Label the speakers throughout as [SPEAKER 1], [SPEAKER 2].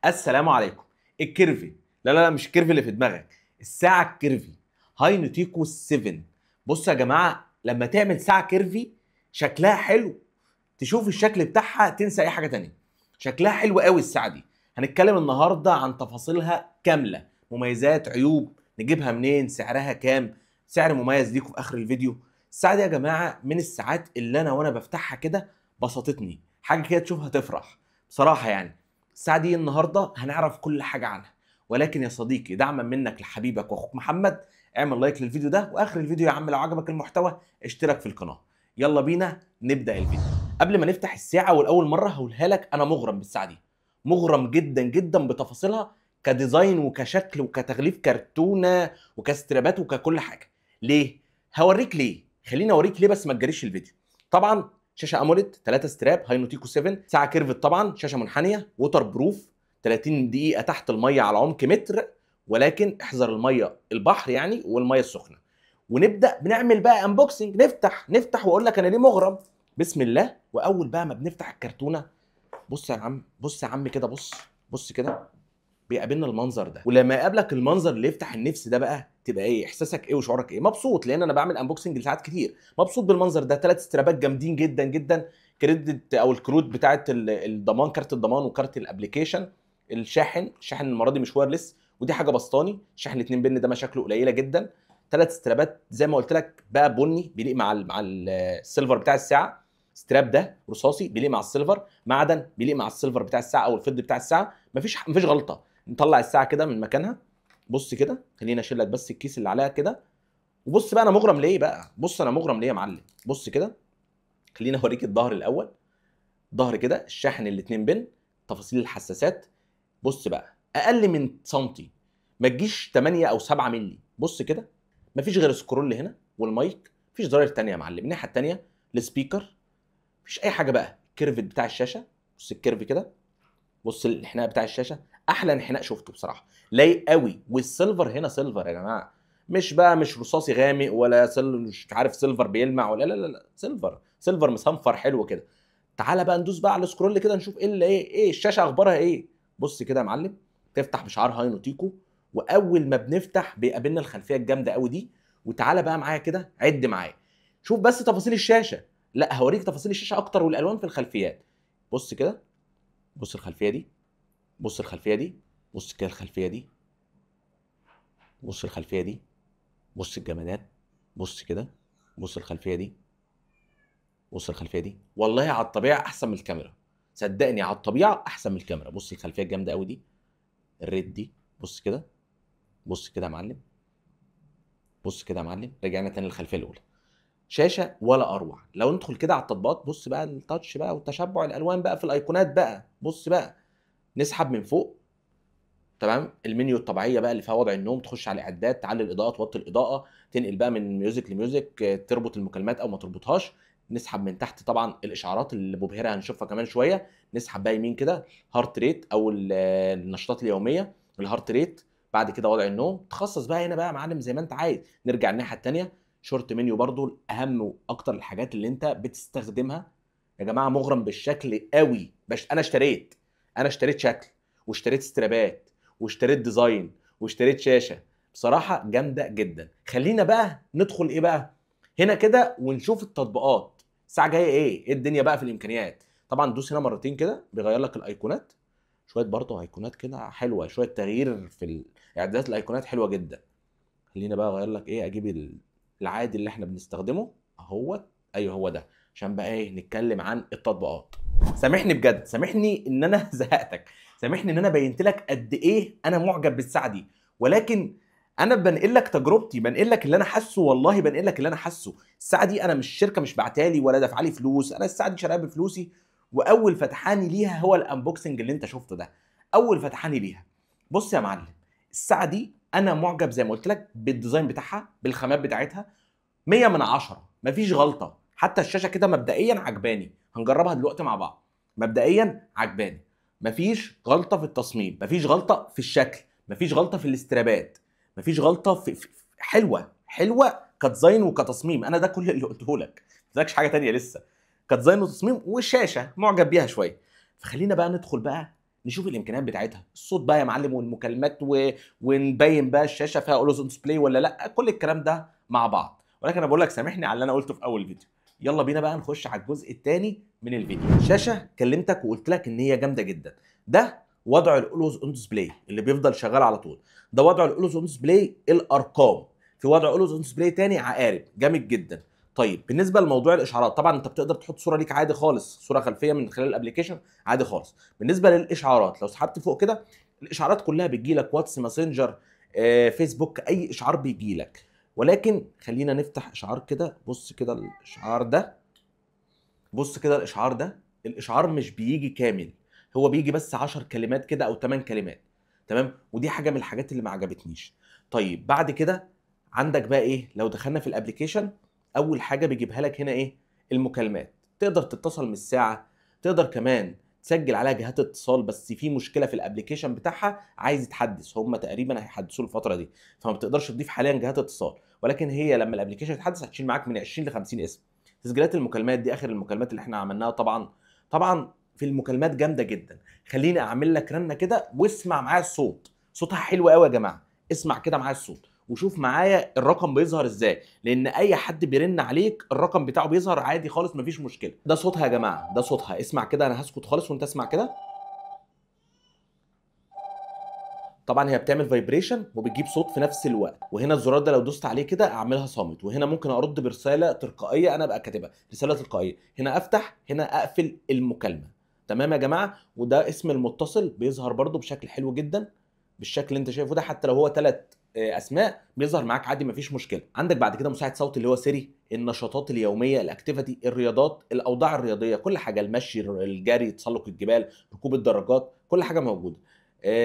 [SPEAKER 1] السلام عليكم. الكيرفي، لا مش الكيرفي اللي في دماغك، الساعه الكيرفي هاي نوتيكو 7. بصوا يا جماعه، لما تعمل ساعه كيرفي شكلها حلو، تشوف الشكل بتاعها تنسى اي حاجه تانية. شكلها حلو قوي الساعه دي. هنتكلم النهارده عن تفاصيلها كامله، مميزات، عيوب، نجيبها منين، سعرها كام، سعر مميز ليكم في اخر الفيديو. الساعه دي يا جماعه من الساعات اللي انا وانا بفتحها كده بسطتني، حاجه كده تشوفها تفرح بصراحه يعني. الساعه دي النهارده هنعرف كل حاجه عنها، ولكن يا صديقي دعما منك لحبيبك واخوك محمد، اعمل لايك للفيديو ده، واخر الفيديو يا عم لو عجبك المحتوى اشترك في القناه. يلا بينا نبدا الفيديو. قبل ما نفتح الساعه والاول مره هقولها لك، انا مغرم بالساعه دي، مغرم جدا جدا بتفاصيلها، كديزاين وكشكل وكتغليف كرتونه وكسترابات وككل حاجه. ليه؟ هوريك ليه، خليني اوريك ليه بس ما تجريش الفيديو. طبعا شاشه اموليد 3 ستراب هاي نوتيكو 7، ساعه كيرفت طبعا، شاشه منحنيه، ووتر بروف، 30 دقيقه تحت الميه على عمق متر، ولكن احذر الميه البحر يعني والميه السخنه. ونبدا بنعمل بقى انبوكسنج، نفتح واقول لك انا ليه مغرم. بسم الله. واول بقى ما بنفتح الكرتونه، بص يا عم، بص يا عم كده، بص كده، بيقابلنا المنظر ده. ولما يقابلك المنظر اللي يفتح النفس ده بقى، تبقى ايه احساسك، ايه وشعورك ايه؟ مبسوط، لان انا بعمل انبوكسنج لساعات كتير، مبسوط بالمنظر ده. 3 استرابات جامدين جدا جدا، كريدت او الكروت بتاعه الضمان، كارت الضمان وكارت الابلكيشن. الشاحن المره دي مش وايرلس، ودي حاجه بسطاني. شاحن 2 بن ده مشاكله قليله جدا. 3 استرابات زي ما قلت لك بقى، بني بيليق مع السيلفر بتاع الساعه. ستراب ده رصاصي بيليق مع السيلفر، معدن بيليق مع السيلفر بتاع الساعه او الفضي بتاع الساعه. مفيش غلطه. نطلع الساعه كده من مكانها، بص كده، خليني اشيل لك بس الكيس اللي عليها كده. وبص بقى انا مغرم ليه بقى، بص انا مغرم ليه يا معلم. بص كده، خليني اوريك الظهر الاول. ظهر كده، الشاحن الاتنين بن، تفاصيل الحساسات. بص بقى، اقل من سنتي، ما تجيش 8 او 7 مللي. بص كده، مفيش غير سكرول هنا والمايك، مفيش زراير تانية يا معلم. الناحيه التانية السبيكر، مفيش اي حاجه بقى. الكيرف بتاع الشاشه، بص الكيرف كده، بص الانحناء بتاع الشاشه، احلى انحناء شفته بصراحه، لايق قوي. والسيلفر هنا سيلفر يا جماعه، مش رصاصي غامق ولا مش عارف سيلفر بيلمع ولا لا، سيلفر مصنفر حلو كده. تعالى بقى ندوس بقى على السكرول كده، نشوف ايه اللي ايه الشاشه اخبارها ايه. بص كده يا معلم، تفتح بشعار هاي نوتيكو، واول ما بنفتح بيقابلنا الخلفيه الجامده قوي دي. وتعالى بقى معايا كده، عد معايا، شوف بس تفاصيل الشاشه. لا هوريك تفاصيل الشاشه اكتر والالوان في الخلفيات. بص كده، بص الخلفيه دي، بص الخلفيه دي، بص كده الخلفيه دي، بص الخلفيه دي، بص الجمالات، بص كده، بص الخلفيه دي، بص الخلفيه دي. والله على الطبيعه احسن من الكاميرا، صدقني على الطبيعه احسن من الكاميرا. بص الخلفيه الجامده قوي دي، الريد دي، بص كده، بص كده يا معلم، بص كده يا معلم. رجعنا تاني للخلفيه الاولى، شاشه ولا اروع. لو ندخل كده على التطبيقات، بص بقى التاتش بقى والتشبع الالوان بقى في الايقونات بقى. بص بقى، نسحب من فوق، تمام، المنيو الطبيعيه بقى اللي فيها وضع النوم، تخش على الاعدادات، تعلي الاضاءه، توطي الاضاءه، تنقل بقى من ميوزك لميوزك، تربط المكالمات او ما تربطهاش. نسحب من تحت طبعا الاشعارات اللي مبهره هنشوفها كمان شويه. نسحب بقى يمين كده، هارت ريت او النشاطات اليوميه، الهارت ريت. بعد كده وضع النوم، تخصص بقى هنا بقى يا معلم زي ما انت عايز. نرجع الناحيه الثانيه، شورت منيو برضو، اهم واكتر الحاجات اللي انت بتستخدمها. يا جماعه مغرم بالشكل قوي، انا اشتريت شكل، واشتريت استرابات، واشتريت ديزاين، واشتريت شاشه، بصراحه جامده جدا. خلينا بقى ندخل ايه بقى هنا كده ونشوف التطبيقات. الساعه جايه ايه الدنيا بقى في الامكانيات. طبعا دوس هنا مرتين كده بيغير لك الايقونات، شويه برضه ايقونات كده حلوه، شويه تغيير في اعدادات الايقونات حلوه جدا. خلينا بقى اغير لك ايه، اجيب العادي اللي احنا بنستخدمه اهوت. ايوه هو ده، عشان بقى ايه نتكلم عن التطبيقات. سامحني بجد، سامحني ان انا زهقتك، سامحني ان انا بينت لك قد ايه انا معجب بالساعه دي، ولكن انا بنقل لك تجربتي، بنقل لك اللي انا حاسه، والله بنقل لك اللي انا حاسه. الساعه دي انا مش شركه مش بعتالي ولا دافعه لي فلوس، انا الساعه دي شاريها بفلوسي. واول فتحاني ليها هو الانبوكسنج اللي انت شفته ده، اول فتحاني ليها. بص يا معلم، الساعه دي انا معجب زي ما قلت لك بالديزاين بتاعها، بالخامات بتاعتها، 100 من 10، مفيش غلطه. حتى الشاشه كده مبدئيا عجباني، هنجربها دلوقتي مع بعض. مبدئيا عجباني، مفيش غلطه في التصميم، مفيش غلطه في الشكل، مفيش غلطه في الاسترابات، مفيش غلطه حلوه كديزاين وكتصميم. انا ده كل اللي قلته لك، ما قلتلكش حاجه تانية لسه. كديزاين وتصميم، والشاشه معجب بيها شويه. فخلينا بقى ندخل بقى نشوف الامكانيات بتاعتها، الصوت بقى يا معلم والمكالمات ونبين بقى الشاشه فيها اولوز اون ديسبلاي ولا لا، كل الكلام ده مع بعض. ولكن انا بقول لك سامحني على اللي انا قلته في اول فيديو. يلا بينا بقى نخش على الجزء الثاني من الفيديو. الشاشه كلمتك وقلت لك ان هي جامده جدا. ده وضع الاولوز اون ديسبلاي اللي بيفضل شغال على طول. ده وضع الاولوز اون ديسبلاي الارقام. في وضع اولوز اون ديسبلاي تاني عقارب جامد جدا. طيب بالنسبه لموضوع الاشعارات، طبعا انت بتقدر تحط صوره ليك عادي خالص، صوره خلفيه من خلال الابلكيشن عادي خالص. بالنسبه للاشعارات لو سحبت فوق كده، الاشعارات كلها بتجي لك، واتس، ماسنجر، فيسبوك، اي اشعار بيجي لك. ولكن خلينا نفتح اشعار كده. بص كده الاشعار ده، بص كده الاشعار ده، الاشعار مش بيجي كامل، هو بيجي بس 10 كلمات كده او 8 كلمات. تمام، ودي حاجه من الحاجات اللي ما عجبتنيش. طيب بعد كده عندك بقى ايه؟ لو دخلنا في الابلكيشن، اول حاجه بيجيبها لك هنا ايه؟ المكالمات. تقدر تتصل من الساعه، تقدر كمان تسجل عليها جهات اتصال، بس في مشكله في الابلكيشن بتاعها عايز يتحدث، هم تقريبا هيحدثوه الفتره دي، فما بتقدرش تضيف حاليا جهات اتصال. ولكن هي لما الابلكيشن يتحدث هتشيل معاك من 20 ل 50 اسم. تسجيلات المكالمات دي اخر المكالمات اللي احنا عملناها طبعا. طبعا في المكالمات جامده جدا. خليني اعمل لك رنه كده واسمع معايا الصوت، صوتها حلو قوي يا جماعه. اسمع كده معايا الصوت وشوف معايا الرقم بيظهر ازاي، لان اي حد بيرن عليك الرقم بتاعه بيظهر عادي خالص مفيش مشكله. ده صوتها يا جماعه، ده صوتها. اسمع كده، انا هسكت خالص وانت اسمع كده. طبعا هي بتعمل فايبريشن وبتجيب صوت في نفس الوقت. وهنا الزرار ده لو دوست عليه كده اعملها صامت، وهنا ممكن ارد برساله تلقائيه انا ابقى كاتبها، رساله تلقائيه. هنا افتح، هنا اقفل المكالمه. تمام يا جماعه. وده اسم المتصل بيظهر برده بشكل حلو جدا، بالشكل اللي انت شايفه ده. حتى لو هو 3 اسماء بيظهر معاك عادي مفيش مشكله. عندك بعد كده مساعد صوت اللي هو سيري، النشاطات اليوميه، الاكتيفيتي، الرياضات، الاوضاع الرياضيه، كل حاجه، المشي، الجري، تسلق الجبال، ركوب الدراجات، كل حاجه موجوده.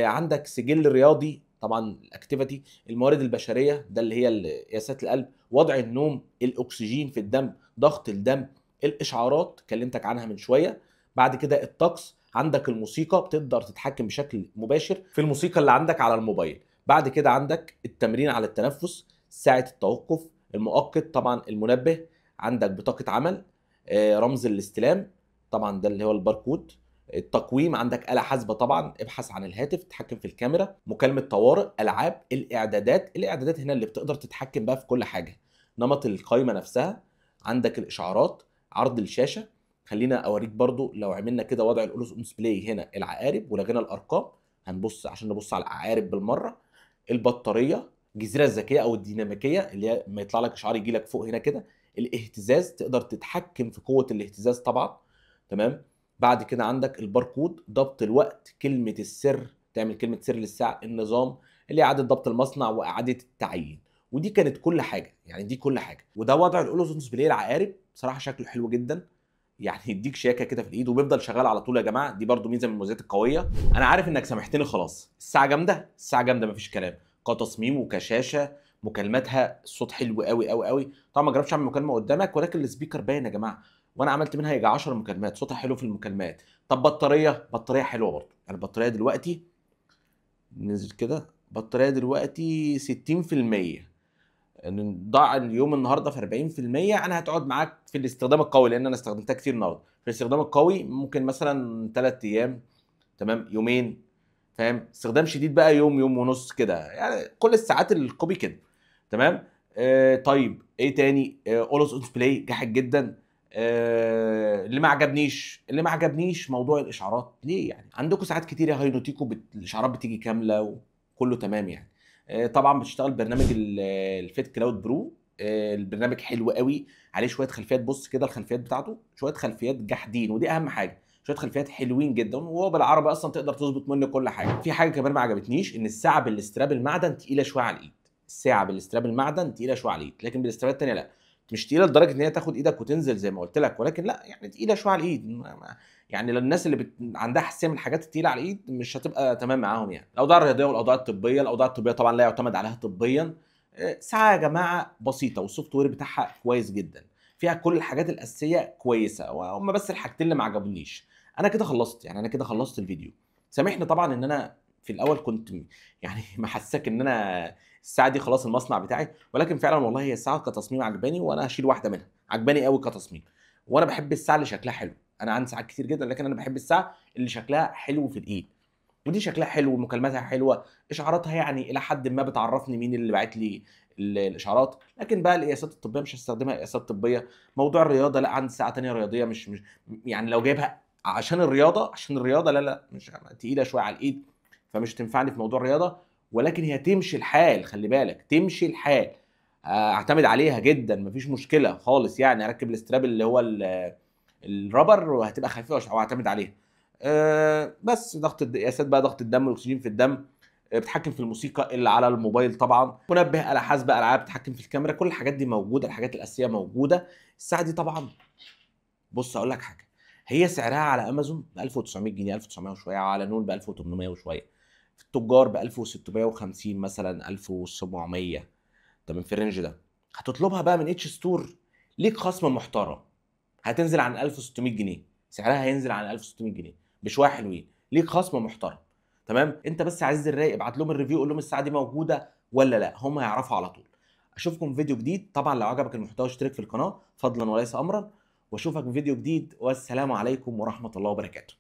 [SPEAKER 1] عندك سجل رياضي طبعا، الاكتيفيتي، الموارد البشريه ده اللي هي قياسات القلب، وضع النوم، الاكسجين في الدم، ضغط الدم، الاشعارات كلمتك عنها من شويه. بعد كده الطقس، عندك الموسيقى، بتقدر تتحكم بشكل مباشر في الموسيقى اللي عندك على الموبايل. بعد كده عندك التمرين على التنفس، ساعه التوقف، المؤقت طبعا، المنبه، عندك بطاقه عمل، رمز الاستلام طبعا ده اللي هو الباركود، التقويم، عندك آلة حاسبة طبعا، ابحث عن الهاتف، تتحكم في الكاميرا، مكالمة طوارئ، ألعاب، الإعدادات. الإعدادات هنا اللي بتقدر تتحكم بقى في كل حاجة، نمط القائمة نفسها، عندك الإشعارات، عرض الشاشة. خلينا أوريك برضو لو عملنا كده وضع الأولوز أون ديسبلاي، هنا العقارب ولغينا الأرقام. هنبص عشان نبص على العقارب بالمرة. البطارية، الجزيرة الذكية أو الديناميكية اللي هي ما يطلع لك إشعار يجي لك فوق هنا كده. الاهتزاز، تقدر تتحكم في قوة الاهتزاز طبعا. تمام. بعد كده عندك الباركود، ضبط الوقت، كلمة السر، تعمل كلمة سر للساعة، النظام اللي هي إعادة ضبط المصنع وإعادة التعيين. ودي كانت كل حاجة، يعني دي كل حاجة. وده وضع الأولوزون ديسبلاي العقارب، بصراحة شكله حلو جدا، يعني يديك شياكة كده في الإيد وبيفضل شغال على طول يا جماعة. دي برضو ميزة من المميزات القوية. أنا عارف إنك سامحتني خلاص، الساعة جامدة، الساعة جامدة مفيش كلام، كتصميم وكشاشة، مكالماتها الصوت حلو قوي قوي قوي. طبعا ما جربتش اعمل مكالمه قدامك، ولكن السبيكر باين يا جماعه، وانا عملت منها يجي 10 مكالمات، صوتها حلو في المكالمات. طب بطاريه، بطاريه حلوه برضه، يعني البطاريه دلوقتي نزل كده، بطاريه دلوقتي 60%. ضاع اليوم النهارده في 40%. انا هتقعد معاك في الاستخدام القوي لان انا استخدمتها كتير النهارده. في الاستخدام القوي ممكن مثلا 3 ايام، تمام، يومين، فاهم. استخدام شديد بقى يوم، يوم ونص كده، يعني كل الساعات الكوبي كده. تمام. طيب ايه تاني؟ اولوز اون ديسبلاي جاحد جدا. اللي ما عجبنيش، موضوع الاشعارات. ليه يعني؟ عندكم ساعات كتير يا هاينوتيكو الاشعارات بتيجي كامله وكله تمام يعني. طبعا بتشتغل برنامج الفيت كلاود برو. البرنامج حلو قوي، عليه شويه خلفيات. بص كده الخلفيات بتاعته، شويه خلفيات جاحدين، ودي اهم حاجه. شويه خلفيات حلوين جدا، وهو بالعربي اصلا تقدر تظبط منه كل حاجه. في حاجه كمان ما عجبتنيش، ان الساعه بالاستراب المعدن تقيله شويه على الايد. الساعه بالاستراب المعدن تقيله شويه على الايد، لكن بالاسترابات الثانيه لا، مش تقيله لدرجه ان هي تاخد ايدك وتنزل زي ما قلت لك، ولكن لا يعني تقيله شويه على الايد. يعني للناس اللي عندها حساسيه من الحاجات التقيله على الايد مش هتبقى تمام معاهم. يعني الاوضاع الرياضيه والاوضاع الطبيه، الاوضاع الطبيه طبعا لا يعتمد عليها طبيا. ساعه يا جماعه بسيطه، والسوفت وير بتاعها كويس جدا، فيها كل الحاجات الاساسيه كويسه، وهم بس الحاجتين اللي ما عجبونيش. انا كده خلصت، يعني انا كده خلصت الفيديو. سامحني طبعا ان انا في الاول كنت يعني محسسك ان انا الساعه دي خلاص المصنع بتاعي، ولكن فعلا والله هي الساعه كتصميم عجباني، وانا هشيل واحده منها، عجباني قوي كتصميم. وانا بحب الساعه اللي شكلها حلو. انا عندي ساعات كتير جدا، لكن انا بحب الساعه اللي شكلها حلو في الايد. ودي شكلها حلو ومكالماتها حلوه، اشعاراتها يعني الى حد ما بتعرفني مين اللي باعت لي الاشعارات. لكن بقى القياسات الطبيه مش هستخدمها قياسات طبيه. موضوع الرياضه لا، عندي ساعه تانية رياضيه، مش يعني لو جايبها عشان الرياضه، لا مش تقيله شويه على الايد، فمش تنفعني في موضوع الرياضه. ولكن هي تمشي الحال، خلي بالك تمشي الحال، اعتمد عليها جدا مفيش مشكله خالص. يعني اركب الاستراب اللي هو الرابر وهتبقى خفيفه واعتمد عليها. بس ضغط قياسات بقى ضغط الدم والاكسجين في الدم، بتحكم في الموسيقى اللي على الموبايل طبعا، منبه آلة حاسبة، العاب، تحكم في الكاميرا، كل الحاجات دي موجوده، الحاجات الاساسيه موجوده. الساعه دي طبعا، بص اقول لك حاجه، هي سعرها على امازون ب 1900 جنيه، 1900 وشويه، على نون ب 1800 وشويه، في التجار ب 1650 مثلا، 1700، تمام في الرينج ده. هتطلبها بقى من اتش ستور، ليك خصم محترم، هتنزل عن 1600 جنيه، سعرها هينزل عن 1600 جنيه بشويه حلوين، ليك خصم محترم. تمام، انت بس عايز الرايق، ابعت لهم الريفيو، قول لهم الساعه دي موجوده ولا لا، هم هيعرفوا على طول. اشوفكم في فيديو جديد. طبعا لو عجبك المحتوى اشترك في القناه فضلا وليس امرا، واشوفك في فيديو جديد، والسلام عليكم ورحمه الله وبركاته.